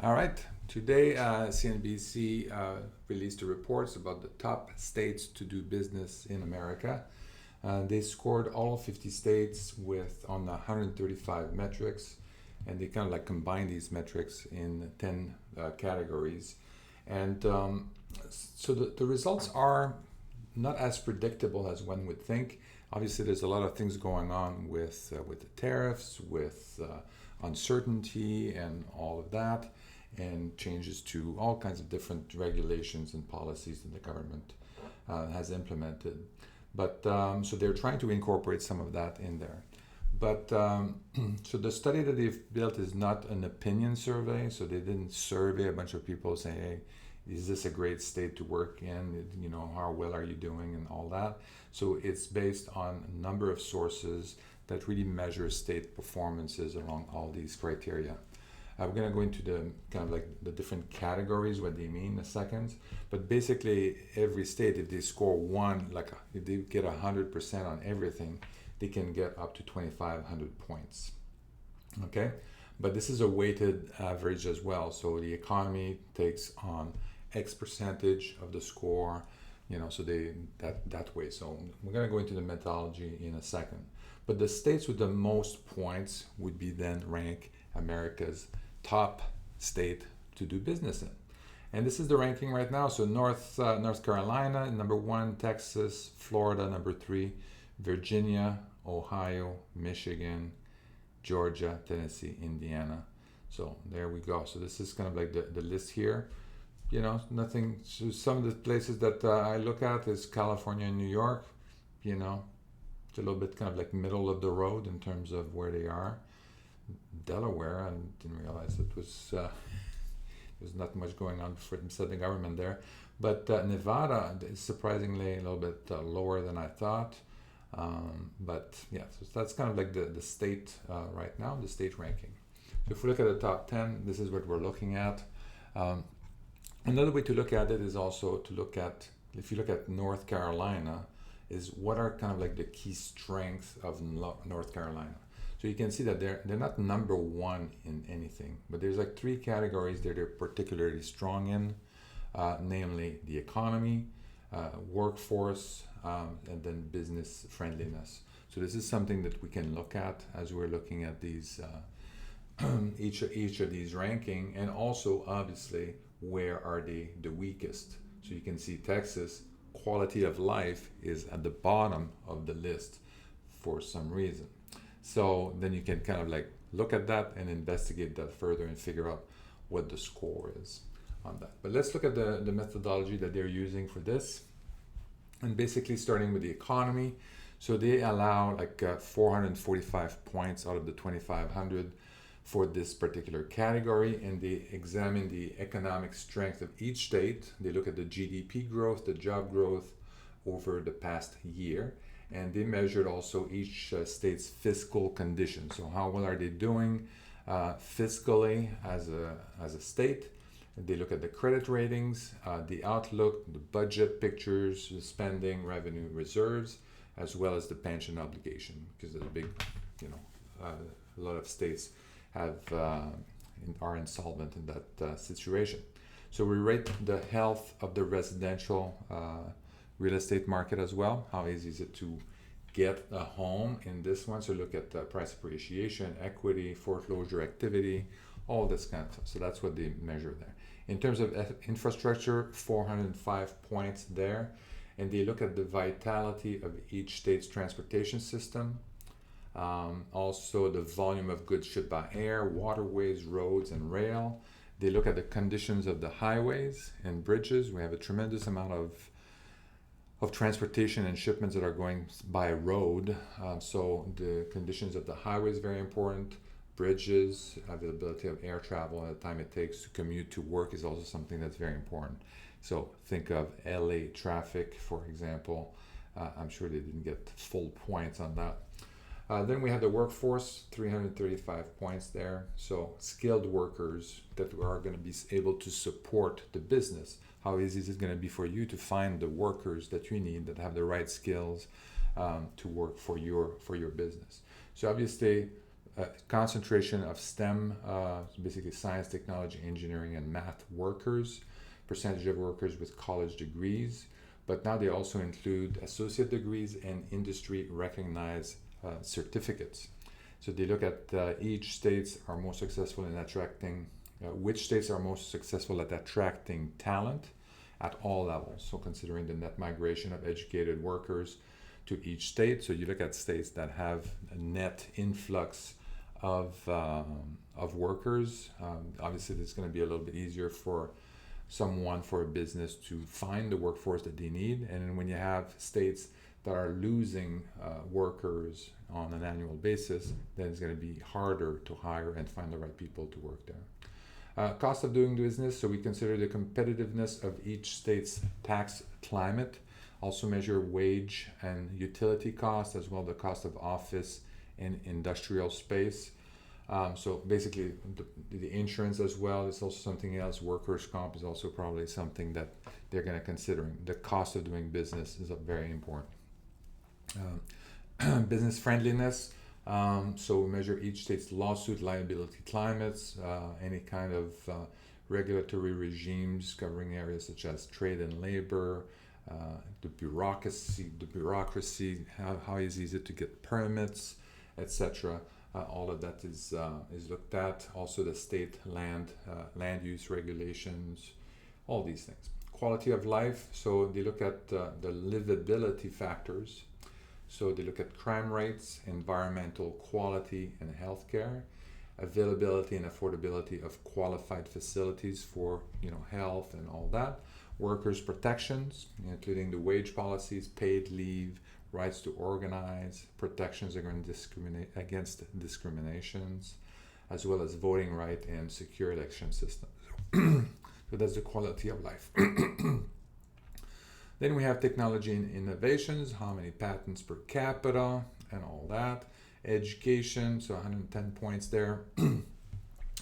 All right. Today, CNBC released the reports about the top states to do business in America. They scored all 50 states with on 135 metrics, and they kind of like combine these metrics in 10 categories. And so the results are not as predictable as one would think. Obviously, there's a lot of things going on with the tariffs, with uncertainty, and all of that, and changes to all kinds of different regulations and policies that the government has implemented. But so they're trying to incorporate some of that in there. But so the study that they've built is not an opinion survey. So they didn't survey a bunch of people saying, "Hey, is this a great state to work in? You know, how well are you doing?" and all that. So it's based on a number of sources that really measure state performances along all these criteria. We're going to go into the kind of like the different categories, what they mean in a second. But basically, every state, if they score one, like if they get 100% on everything, they can get up to 2,500 points. Okay? But this is a weighted average as well. So the economy takes on X percentage of the score, you know, so they that way. So we're going to go into the methodology in a second. But the states with the most points would be then rank America's top state to do business in. And this is the ranking right now. So North Carolina, number one, Texas, Florida, number three, Virginia, Ohio, Michigan, Georgia, Tennessee, Indiana. So there we go. So this is kind of like the list here. You know, nothing. So some of the places that I look at is California and New York. You know, it's a little bit kind of like middle of the road in terms of where they are. Delaware, I didn't realize it was there's not much going on for the government there. But Nevada is surprisingly a little bit lower than I thought. But yeah, so that's kind of like the state right now, the state ranking. So if we look at the top 10, this is what we're looking at. Another way to look at it is also to look at, if you look at North Carolina, is what are kind of like the key strengths of North Carolina. So you can see that they're not number one in anything, but there's like three categories that they're particularly strong in, namely the economy, workforce, and then business friendliness. So this is something that we can look at as we're looking at these each of these ranking, and also obviously where are they the weakest. So you can see Texas quality of life is at the bottom of the list for some reason. So then you can kind of like look at that and investigate that further and figure out what the score is on that. But let's look at the methodology that they're using for this. And basically starting with the economy. So they allow like 445 points out of the 2,500 for this particular category, and they examine the economic strength of each state. They look at the GDP growth, the job growth over the past year, and they measured also each state's fiscal condition. So how well are they doing fiscally as a state? They look at the credit ratings, the outlook, the budget pictures, the spending, revenue, reserves, as well as the pension obligation, because there's a big, a lot of states are insolvent in that situation. So we rate the health of the residential real estate market as well. How easy is it to get a home in this one? So look at price appreciation, equity, foreclosure activity, all this kind of stuff. So that's what they measure there. In terms of infrastructure, 405 points there. And they look at the vitality of each state's transportation system. Also the volume of goods shipped by air, waterways, roads, and rail. They look at the conditions of the highways and bridges. We have a tremendous amount of transportation and shipments that are going by road. So the conditions of the highway is very important. Bridges, availability of air travel, and the time it takes to commute to work is also something that's very important. So think of LA traffic, for example. I'm sure they didn't get full points on that. Then we have the workforce, 335 points there. So skilled workers that are going to be able to support the business. How easy is it going to be for you to find the workers that you need that have the right skills to work for your business? So obviously, concentration of STEM, basically science, technology, engineering, and math workers, percentage of workers with college degrees, but now they also include associate degrees and industry recognized certificates. So they look at each states are most successful in attracting, which states are most successful at attracting talent at all levels. So considering the net migration of educated workers to each state. So you look at states that have a net influx of workers. Obviously, it's going to be a little bit easier for a business to find the workforce that they need. And then when you have states that are losing workers on an annual basis, then it's going to be harder to hire and find the right people to work there. Cost of doing business, so we consider the competitiveness of each state's tax climate, also measure wage and utility costs, as well the cost of office and industrial space. So basically the insurance as well is also something else. Workers' comp is also probably something that they're going to consider. The cost of doing business is very important. Business friendliness. So we measure each state's lawsuit liability climates, any kind of regulatory regimes covering areas such as trade and labor, the bureaucracy, how easy is it to get permits, etc. All of that is looked at. Also the state land use regulations, all these things. Quality of life, so they look at the livability factors. So they look at crime rates, environmental quality and healthcare, availability and affordability of qualified facilities for health and all that, workers' protections, including the wage policies, paid leave, rights to organize, protections against discriminations, as well as voting right and secure election systems. So that's the quality of life. Then we have technology and innovations, how many patents per capita and all that. Education, so 110 points there.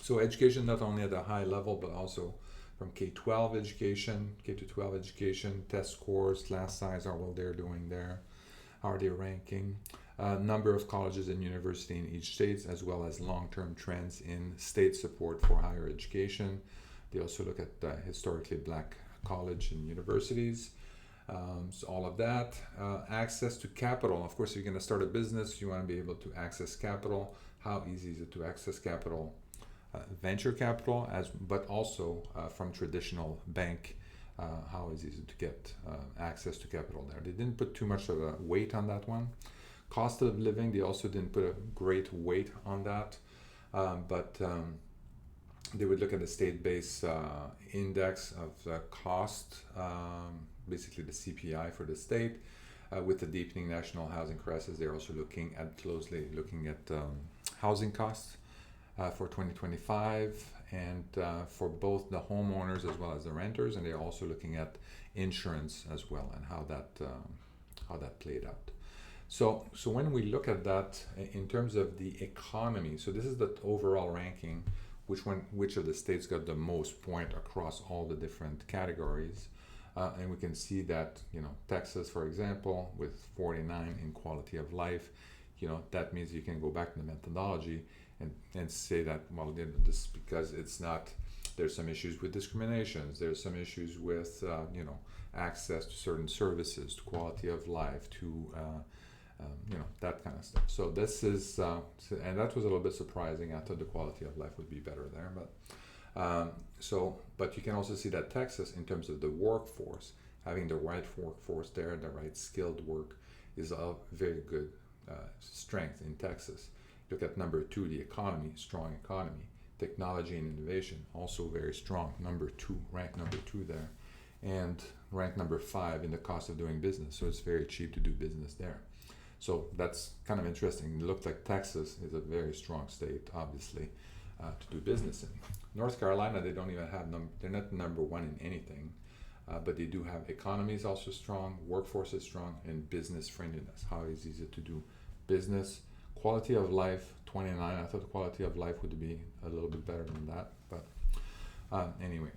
So education not only at a high level, but also from K-12 education, K-12 education, test scores, class size, how well they're doing there, how are they ranking, number of colleges and universities in each state, as well as long-term trends in state support for higher education. They also look at historically black college and universities. So all of that. Access to capital. Of course, if you're going to start a business, you want to be able to access capital. How easy is it to access capital? Venture capital, but also from traditional bank. How easy is it to get access to capital there? They didn't put too much of a weight on that one. Cost of living, they also didn't put a great weight on that. But they would look at the state-based index of cost, basically the CPI for the state. With the deepening national housing crisis, they're also closely looking at housing costs for 2025, and for both the homeowners as well as the renters, and they're also looking at insurance as well and how that played out. So when we look at that in terms of the economy, so this is the overall ranking, which of the states got the most point across all the different categories. And we can see that, Texas, for example, with 49 in quality of life, that means you can go back to the methodology and say that, well, this because it's not, there's some issues with discriminations, there's some issues with, access to certain services, to quality of life, to, that kind of stuff. So this is, and that was a little bit surprising. I thought the quality of life would be better there, but. But you can also see that Texas, in terms of the workforce, having the right workforce there, the right skilled work, is a very good strength in Texas. Look at number 2, the economy, strong economy. Technology and innovation, also very strong, ranked number 2 there. And ranked number 5 in the cost of doing business, so it's very cheap to do business there. So that's kind of interesting. It looks like Texas is a very strong state, obviously, to do business in. North Carolina, they don't even have they're not number 1 in anything, but they do have economy is also strong, workforce is strong, and business friendliness. How easy is it to do business? Quality of life, 29. I thought the quality of life would be a little bit better than that, but anyway.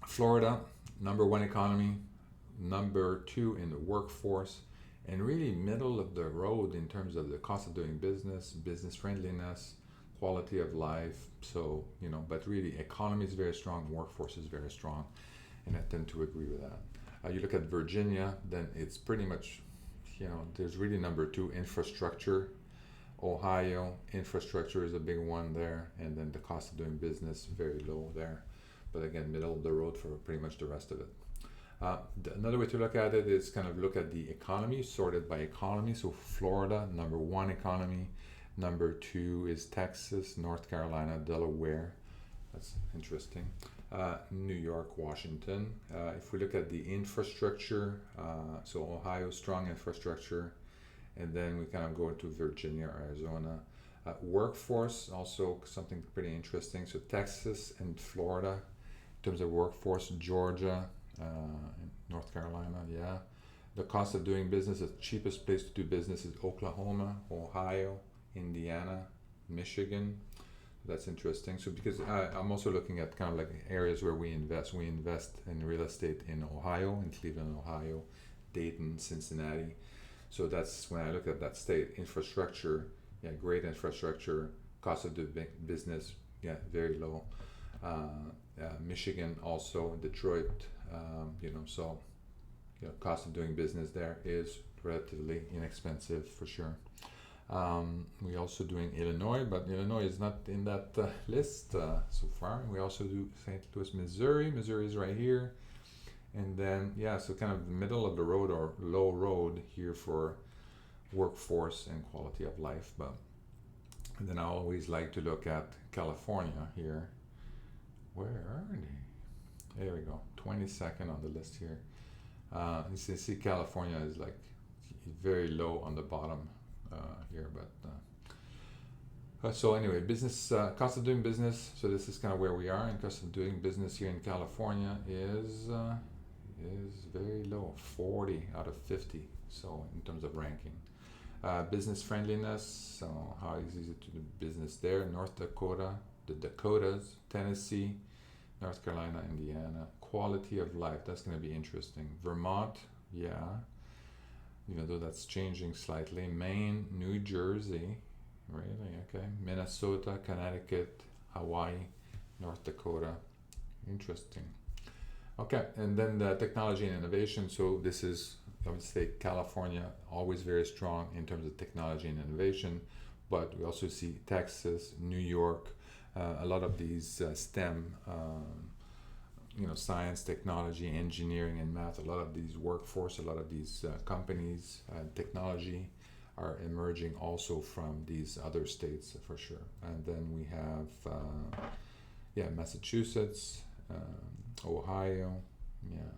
Florida, number 1 economy, number 2 in the workforce, and really middle of the road in terms of the cost of doing business, business friendliness, quality of life. So, but really economy is very strong, workforce is very strong, and I tend to agree with that. You look at Virginia, then it's pretty much, there's really number two, infrastructure. Ohio, infrastructure is a big one there, and then the cost of doing business very low there. But again, middle of the road for pretty much the rest of it. Another way to look at it is kind of look at the economy, sorted by economy. So Florida, number one economy. Number two is Texas, North Carolina, Delaware. That's interesting. New York, Washington. If we look at the infrastructure, so Ohio, strong infrastructure. And then we kind of go to Virginia, Arizona. Workforce, also something pretty interesting. So Texas and Florida, in terms of workforce, Georgia, North Carolina, yeah. The cost of doing business, the cheapest place to do business is Oklahoma, Ohio, Indiana, Michigan. That's interesting. So because I'm also looking at kind of like areas where we invest. We invest in real estate in Ohio, in Cleveland, Ohio, Dayton, Cincinnati. So that's when I look at that state infrastructure. Yeah, great infrastructure. Cost of doing business, yeah, very low. Michigan also, Detroit. So cost of doing business there is relatively inexpensive for sure. We're also doing Illinois, but Illinois is not in that list so far. We also do St. Louis, Missouri. Missouri is right here. And then, so kind of the middle of the road or low road here for workforce and quality of life. And then I always like to look at California here. Where are they? There we go, 22nd on the list here. You see California is like very low on the bottom here, but so anyway, business cost of doing business. So this is kind of where we are, and cost of doing business here in California is very low, 40 out of 50. So in terms of ranking, business friendliness. So how easy is it to do business there? North Dakota, the Dakotas, Tennessee, North Carolina, Indiana. Quality of life, that's going to be interesting. Vermont, yeah, even though that's changing slightly. Maine, New Jersey, really, okay. Minnesota, Connecticut, Hawaii, North Dakota. Interesting. Okay, and then the technology and innovation. So this is, I would say, California, always very strong in terms of technology and innovation, but we also see Texas, New York, a lot of these STEM, science, technology, engineering, and math. A lot of these workforce, a lot of these companies, technology are emerging also from these other states for sure. And then we have, Massachusetts, Ohio, yeah.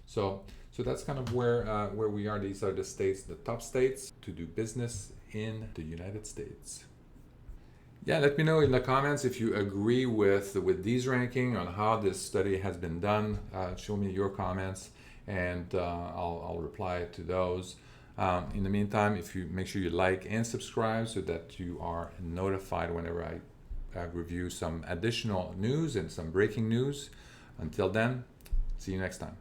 So that's kind of where we are. These are the states, the top states to do business in the United States. Yeah, let me know in the comments if you agree with these ranking on how this study has been done. Show me your comments, and I'll reply to those. In the meantime, if you make sure you like and subscribe so that you are notified whenever I review some additional news and some breaking news. Until then, see you next time.